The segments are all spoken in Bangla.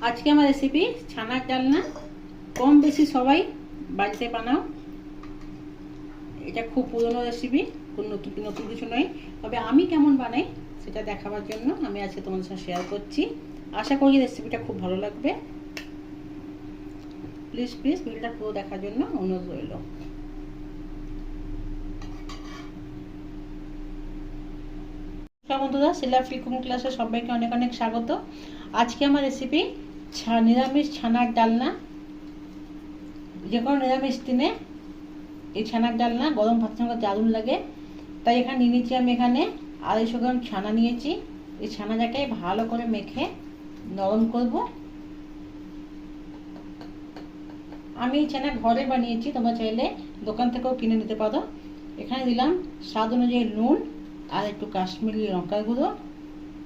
আজকে আমার রেসিপি ছানার ডালনা। কম বেশি সবাই বাড়িতে বানাও। এটা খুব পুরনো রেসিপি, কোনো নতুন কিছু নয়। তবে আমি কেমন বানাই সেটা দেখাবার জন্য আমি আজকে তোমাদের সাথে শেয়ার করছি। আশা করি রেসিপিটা খুব ভালো লাগবে। প্লিজ ভিডিওটা পুরো দেখার জন্য অনুরোধ রইল। বন্ধুরা, শিলা ফ্রি কুকিং ক্লাসে সবাইকে অনেক অনেক স্বাগত। আজকে আমার রেসিপি নিরামিষ ছানার ডালনা। যে কোনো নিরামিষ দিনে এই ছানার ডালনা গরম ভাতের সঙ্গে দারুণ লাগে। তাই এখানে নিয়ে নিয়েছি আমি এখানে 250 গ্রাম ছানা নিয়েছি। এই ছানাটাকে ভালো করে মেখে নরম করব। আমি এই ছানা ঘরে বানিয়েছি, তোমরা চাইলে দোকান থেকেও কিনে নিতে পারো। এখানে দিলাম স্বাদ অনুযায়ী নুন আর একটু কাশ্মীরি লঙ্কার গুঁড়ো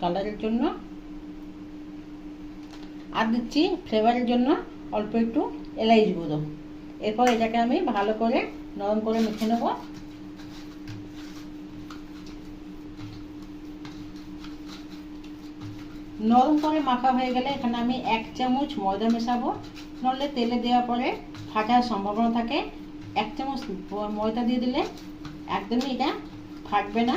কালারের জন্য, আর দিচ্ছি ফ্লেভারের জন্য অল্প একটু এলাচ গুঁড়ো। এরপর এটাকে আমি ভালো করে নরম করে মেখে নেব। নরম করে মাখা হয়ে গেলে এখানে আমি 1 চামচ ময়দা মেশাবো, নইলে তেলে দেওয়ার পরে ফাটার সম্ভাবনা থাকে। 1 চামচ ময়দা দিয়ে দিলে একদমই এটা ফাটবে না।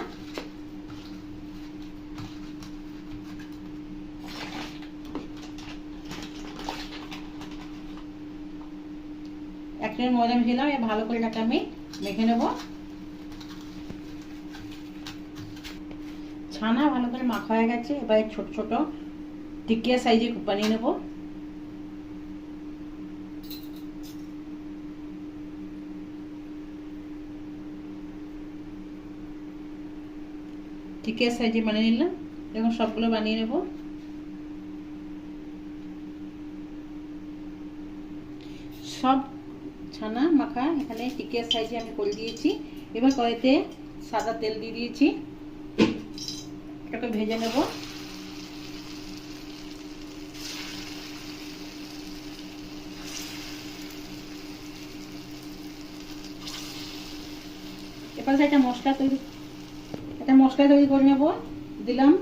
এক চামচ ময়দা মিশিয়ে দিলাম। ভালো করে এটাকে আমি মেখে নেব। ছানা ভালো করে মাখা হয়ে গেছে। এবার ছোট ছোট টিকিয়া সাইজে বানিয়ে নেব। টিকিয়া সাইজে বানিয়ে নিলাম। দেখুন সবগুলো বানিয়ে নেব। সব ছানা মাখা এখানে টিকিয়া সাইজে আমি করে দিয়েছি। এবার কড়াইতে সাদা তেল দিয়ে দিয়েছি, এটাকে ভেজে নেব। এবার একটা মশলা তৈরি করে নেব। দিলাম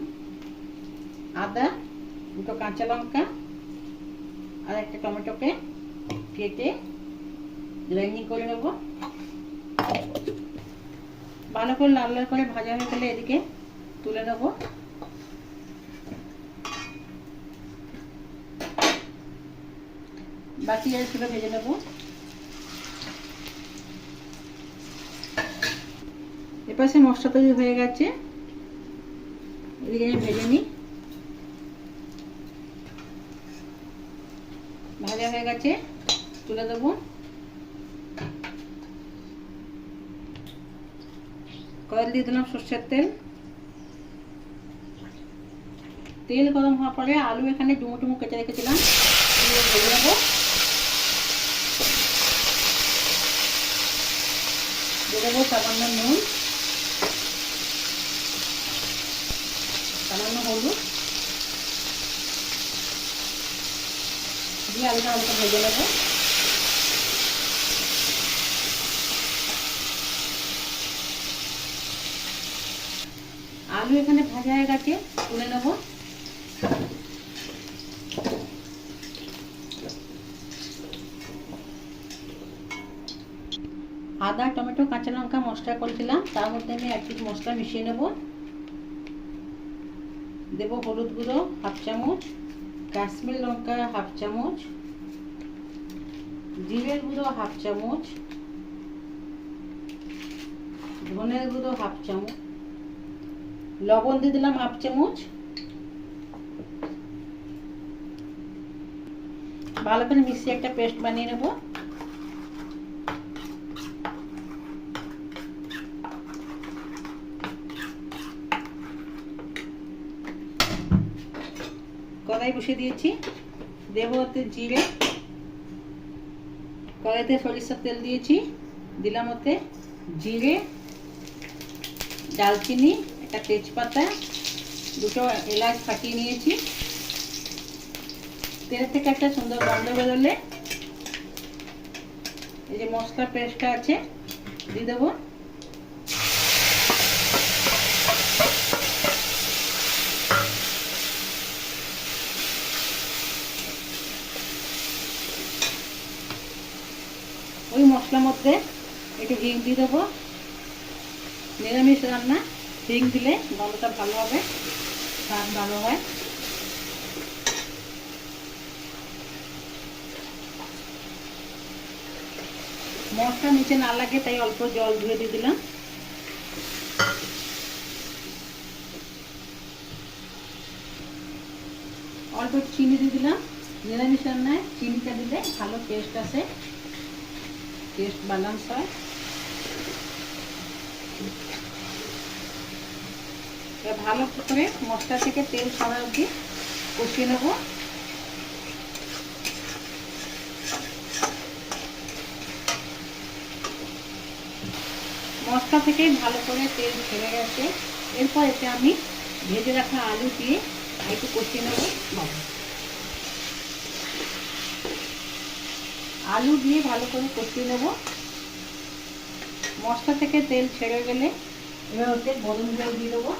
আদা, 2টো কাঁচা লঙ্কা আর একটা টমেটোকে কেটে গ্রাইন্ডিং করে নেব। ভালো করে লাল লাল করে ভাজা হয়ে গেলে এদিকে তুলে নেব। বাকি জিনিসগুলো ভেজে নেব। এপাশে মশলা তৈরি হয়ে গেছে, এদিকে আমি ভেজে নিই। ভাজা হয়ে গেছে, তুলে দেবো। কড়াই দিয়ে দিলাম সরষের তেল। তেল গরম হওয়ার পরে আলু এখানে ডুমো ডুমো কেটে রেখেছিলাম, ভেজে নেবো। দিয়ে দেবো সামান্য নুন, সামান্য হলুদ দিয়ে আলুটা অল্প ভেজে নেবো। আলু এখানে ভাজা হয়ে গেছে, তুলে নেব। আদা, টমেটো, কাঁচা লঙ্কা মশলা করেছিলাম, তার মধ্যে আমি 1 পিস মশলা মিশিয়ে নেব। দেব হলুদ গুঁড়ো 1/2 চামচ, কাশ্মীরি লঙ্কা 1/2 চামচ, জিরের গুঁড়ো 1/2 চামচ, ধনের গুঁড়ো 1/2 চামচ, লবণ দিয়ে দিলাম 1/2 চামচ। ভালো করে মিশিয়ে একটা পেস্ট বানিয়ে নেব। কড়াই বসিয়ে দিয়েছি, দেবো ওতে জিরে। কড়াইতে সরিষার তেল দিয়েছি, দিলাম ওতে জিরে, দারচিনি, একটা তেজপাতা, 2টো এলাচ ফাটিয়ে নিয়েছি। তেল থেকে একটা সুন্দর গন্ধ বেরোলে এই যে মশলা পেস্টটা আছে দিয়ে দেবো। ওই মশলার মধ্যে একটু হিং দিয়ে দেবো। নিরামিষ রান্না হিং দিলে গন্ধটা ভালো হবে, স্বাদ ভালো হয়। মশলা নিচে না লাগে তাই অল্প জল ধুয়ে দিয়ে দিলাম। অল্প চিনি দিয়ে দিলাম। নিরামিষ রান্নায় চিনিটা দিলে ভালো টেস্ট আসে, টেস্ট ব্যালেন্স হয়। ভালো করে মশলা থেকে তেল ছাড়া অবধি কষিয়ে নেব। মশলা থেকে ভালো করে তেল ছেড়ে গেছে। এরপর এতে আমি ভেজে রাখা আলু দিয়ে একটু কষিয়ে নেব। আলু দিয়ে ভালো করে কষিয়ে নেব। মশলা থেকে তেল ছেড়ে গেলে এবার ওতে গরম জল দিয়ে দেবো।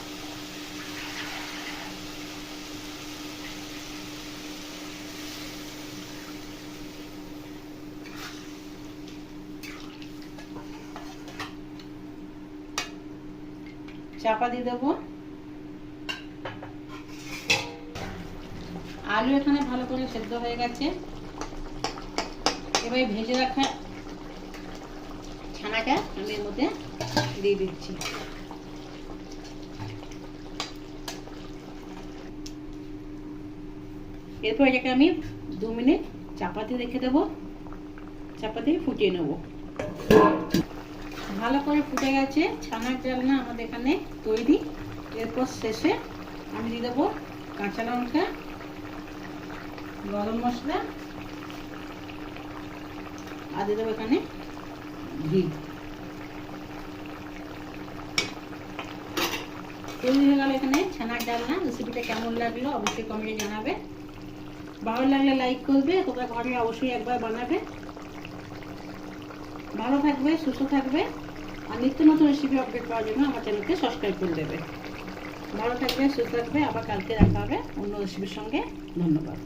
চাপা দিয়ে দেবো। আলু এখানে ভালো করে সেদ্ধ হয়ে গেছে। এবার ভেজে রাখা ছানাটা আমি এর মধ্যে দিয়ে দিচ্ছি। এরপর এটাকে আমি 2 মিনিট চাপা দিয়ে রেখে দেবো। চাপা দিয়ে ফুটিয়ে নেব। ভালো করে ফুটে গেছে। ছানার ডালনা আমাদের এখানে তৈরি। এরপর শেষে আমি দিয়ে দেবো কাঁচা লঙ্কা, গরম মশলা আর দিয়ে দেবো এখানে ঘি। তৈরি হয়ে গেল এখানে ছানার ডালনা। রেসিপিটা কেমন লাগলো অবশ্যই কমেন্টে জানাবে। ভালো লাগলে লাইক করবে। তোমরা ঘরে অবশ্যই একবার বানাবে। ভালো থাকবে, সুস্থ থাকবে। আর নিত্য নতুন রেসিপি আপডেট পাওয়ার জন্য আমার চ্যানেলকে সাবস্ক্রাইব করে দেবে। ভালো থাকবে, সুস্থ থাকবে। আবার কালকে দেখা হবে অন্য রেসিপির সঙ্গে। ধন্যবাদ।